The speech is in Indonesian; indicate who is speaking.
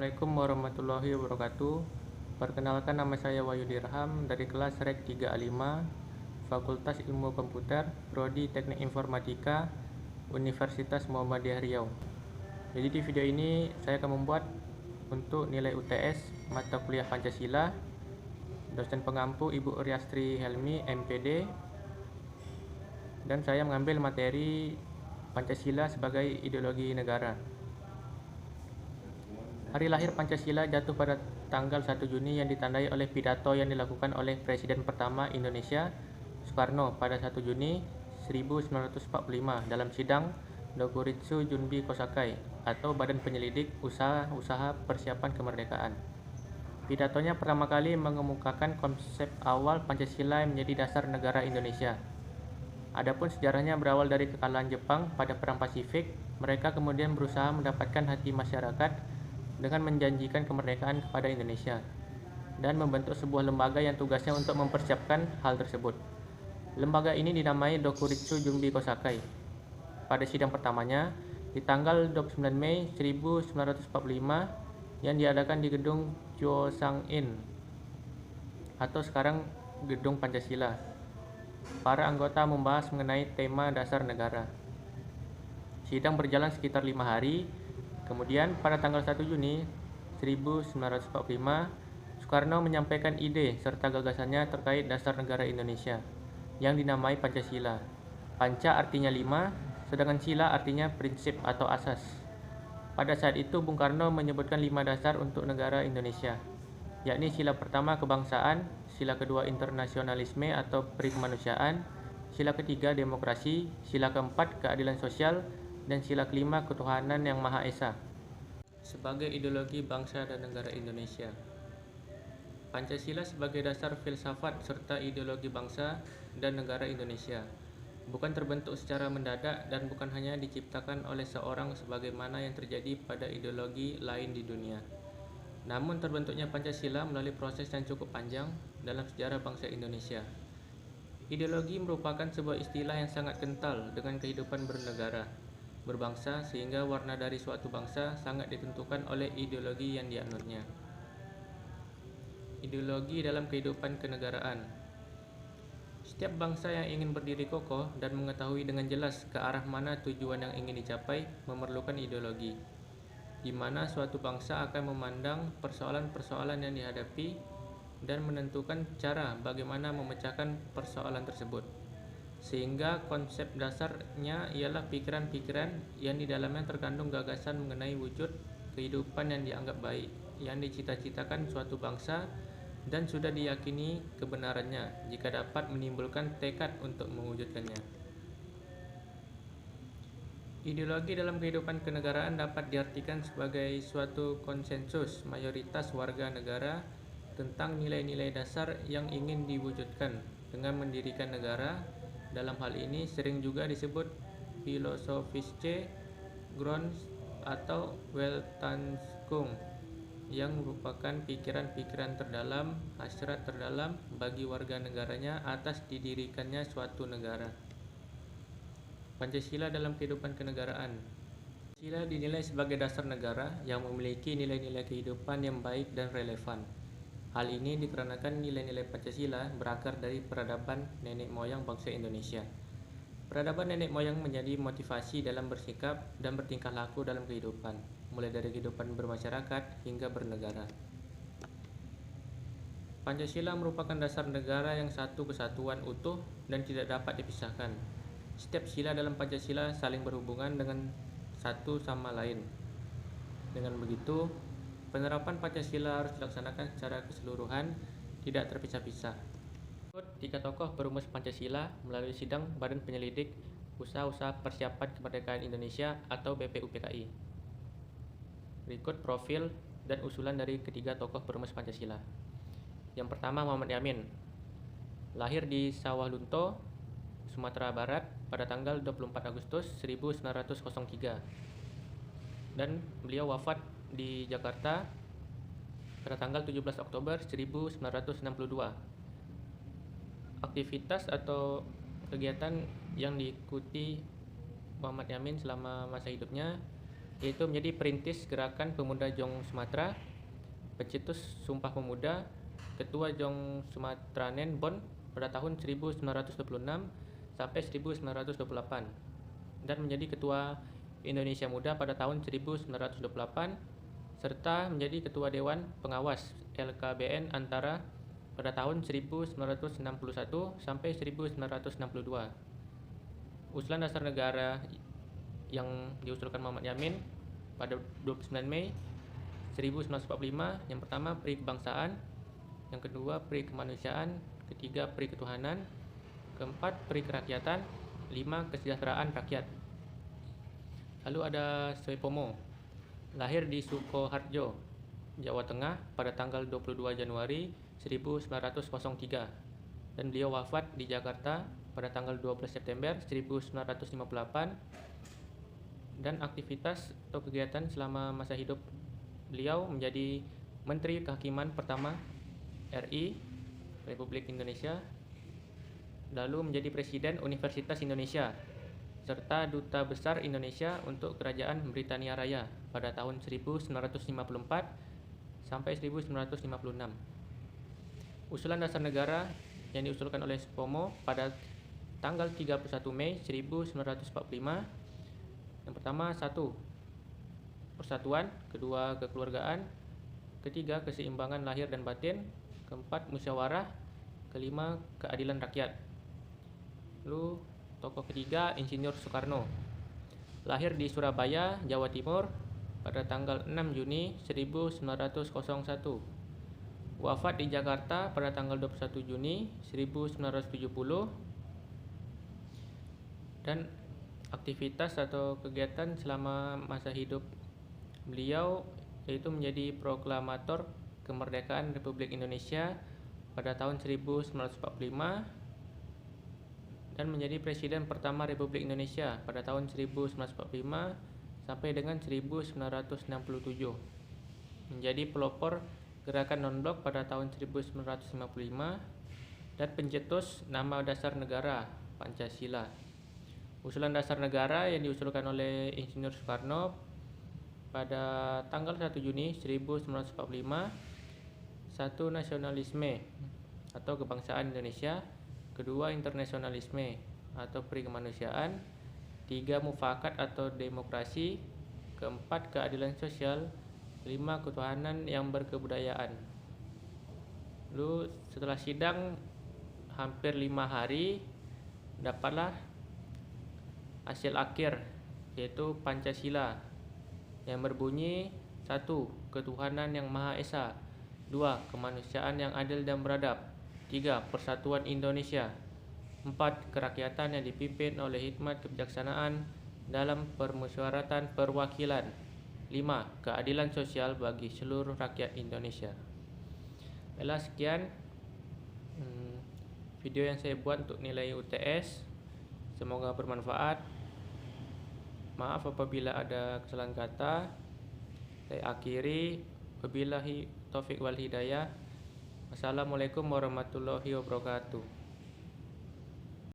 Speaker 1: Assalamualaikum warahmatullahi wabarakatuh. Perkenalkan, nama saya Wahyu Dirham dari kelas Rek 3A5, Fakultas Ilmu Komputer, Prodi Teknik Informatika, Universitas Muhammadiyah Riau. Jadi di video ini saya akan membuat untuk nilai UTS mata kuliah Pancasila, dosen pengampu Ibu Riastri Helmi, MPD, dan saya mengambil materi Pancasila sebagai ideologi negara. Hari lahir Pancasila jatuh pada tanggal 1 Juni yang ditandai oleh pidato yang dilakukan oleh Presiden pertama Indonesia, Soekarno, pada 1 Juni 1945 dalam sidang Dokuritsu Junbi Kosakai atau Badan Penyelidik Usaha-Usaha Persiapan Kemerdekaan. Pidatonya pertama kali mengemukakan konsep awal Pancasila yang menjadi dasar negara Indonesia. Adapun sejarahnya berawal dari kekalahan Jepang pada Perang Pasifik. Mereka kemudian berusaha mendapatkan hati masyarakat dengan menjanjikan kemerdekaan kepada Indonesia dan membentuk sebuah lembaga yang tugasnya untuk mempersiapkan hal tersebut. Lembaga ini dinamai Dokuritsu Junbi Kosakai. Pada sidang pertamanya, di tanggal 29 Mei 1945 yang diadakan di gedung Choesang-in atau sekarang Gedung Pancasila, para anggota membahas mengenai tema dasar negara. Sidang berjalan sekitar 5 hari. Kemudian pada tanggal 1 Juni 1945, Soekarno menyampaikan ide serta gagasannya terkait dasar negara Indonesia yang dinamai Pancasila. Panca artinya 5, sedangkan sila artinya prinsip atau asas. Pada saat itu Bung Karno menyebutkan 5 dasar untuk negara Indonesia, yakni sila pertama kebangsaan, sila kedua internasionalisme atau perikemanusiaan, sila ketiga demokrasi, sila keempat keadilan sosial, dan sila kelima ketuhanan yang Maha Esa. Sebagai ideologi bangsa dan negara Indonesia, Pancasila sebagai dasar filsafat serta ideologi bangsa dan negara Indonesia bukan terbentuk secara mendadak dan bukan hanya diciptakan oleh seorang sebagaimana yang terjadi pada ideologi lain di dunia. Namun terbentuknya Pancasila melalui proses yang cukup panjang dalam sejarah bangsa Indonesia. Ideologi merupakan sebuah istilah yang sangat kental dengan kehidupan bernegara, berbangsa, sehingga warna dari suatu bangsa sangat ditentukan oleh ideologi yang dianutnya. Ideologi dalam kehidupan kenegaraan. Setiap bangsa yang ingin berdiri kokoh dan mengetahui dengan jelas ke arah mana tujuan yang ingin dicapai memerlukan ideologi, di mana suatu bangsa akan memandang persoalan-persoalan yang dihadapi dan menentukan cara bagaimana memecahkan persoalan tersebut. Sehingga konsep dasarnya ialah pikiran-pikiran yang di dalamnya terkandung gagasan mengenai wujud kehidupan yang dianggap baik, yang dicita-citakan suatu bangsa dan sudah diyakini kebenarannya jika dapat menimbulkan tekad untuk mewujudkannya. Ideologi dalam kehidupan kenegaraan dapat diartikan sebagai suatu konsensus mayoritas warga negara tentang nilai-nilai dasar yang ingin diwujudkan dengan mendirikan negara. Dalam hal ini sering juga disebut Philosophische Grund atau Weltanschauung, yang merupakan pikiran-pikiran terdalam, hasrat terdalam bagi warga negaranya atas didirikannya suatu negara. Pancasila dalam kehidupan kenegaraan. Pancasila dinilai sebagai dasar negara yang memiliki nilai-nilai kehidupan yang baik dan relevan. Hal ini dikarenakan nilai-nilai Pancasila berakar dari peradaban nenek moyang bangsa Indonesia. Peradaban nenek moyang menjadi motivasi dalam bersikap dan bertingkah laku dalam kehidupan, mulai dari kehidupan bermasyarakat hingga bernegara. Pancasila merupakan dasar negara yang satu kesatuan utuh dan tidak dapat dipisahkan. Setiap sila dalam Pancasila saling berhubungan dengan satu sama lain. Dengan begitu, penerapan Pancasila harus dilaksanakan secara keseluruhan, tidak terpisah-pisah. Berikut 3 tokoh perumus Pancasila melalui sidang Badan Penyelidik Usaha-Usaha Persiapan Kemerdekaan Indonesia atau BPUPKI. Berikut profil dan usulan dari ketiga tokoh perumus Pancasila. Yang pertama, Muhammad Yamin. Lahir di Sawah Lunto, Sumatera Barat pada tanggal 24 Agustus 1903 dan beliau wafat di Jakarta pada tanggal 17 Oktober 1962. Aktivitas atau kegiatan yang diikuti Muhammad Yamin selama masa hidupnya yaitu menjadi perintis Gerakan Pemuda Jong Sumatera, pencetus Sumpah Pemuda, Ketua Jong Sumatranen Bon pada tahun 1926 sampai 1928, dan menjadi Ketua Indonesia Muda pada tahun 1928, serta menjadi Ketua Dewan Pengawas LKBN Antara pada tahun 1961 sampai 1962. Usulan dasar negara yang diusulkan Muhammad Yamin pada 29 Mei 1945, yang pertama pri kebangsaan, yang kedua pri kemanusiaan, ketiga pri ketuhanan, keempat pri kerakyatan, lima kesejahteraan rakyat. Lalu ada Soepomo, lahir di Sukoharjo, Jawa Tengah pada tanggal 22 Januari 1903, dan beliau wafat di Jakarta pada tanggal 12 September 1958. Dan aktivitas atau kegiatan selama masa hidup beliau menjadi Menteri Kehakiman pertama RI Republik Indonesia, lalu menjadi Presiden Universitas Indonesia, serta Duta Besar Indonesia untuk Kerajaan Britania Raya pada tahun 1954 sampai 1956. Usulan dasar negara yang diusulkan oleh Soepomo pada tanggal 31 Mei 1945, yang pertama, 1. Persatuan, kedua, kekeluargaan, ketiga, keseimbangan lahir dan batin, keempat, musyawarah, kelima, keadilan rakyat. Lalu tokoh ketiga, Insinyur Soekarno, lahir di Surabaya, Jawa Timur pada tanggal 6 Juni 1901, wafat di Jakarta pada tanggal 21 Juni 1970, dan aktivitas atau kegiatan selama masa hidup beliau yaitu menjadi proklamator kemerdekaan Republik Indonesia pada tahun 1945 dan menjadi presiden pertama Republik Indonesia pada tahun 1945 sampai dengan 1967, menjadi pelopor gerakan non-blok pada tahun 1955 dan pencetus nama dasar negara Pancasila. Usulan dasar negara yang diusulkan oleh Insinyur Soekarno pada tanggal 1 Juni 1945, 1. Nasionalisme atau kebangsaan Indonesia, kedua, internasionalisme atau pri kemanusiaan, 3. Mufakat atau demokrasi, keempat, keadilan sosial, 5. Ketuhanan yang berkebudayaan. Lalu setelah sidang hampir 5 hari, dapatlah hasil akhir, yaitu Pancasila, yang berbunyi 1. Ketuhanan yang Maha Esa, 2. Kemanusiaan yang adil dan beradab, 3. Persatuan Indonesia, 4. Kerakyatan yang dipimpin oleh hikmat kebijaksanaan dalam permusyawaratan perwakilan, 5. Keadilan sosial bagi seluruh rakyat Indonesia. Baiklah, sekian video yang saya buat untuk nilai UTS. Semoga bermanfaat. Maaf apabila ada kesalahan kata. Saya akhiri. Wabillahi taufik wal hidayah. Wassalamualaikum warahmatullahi wabarakatuh.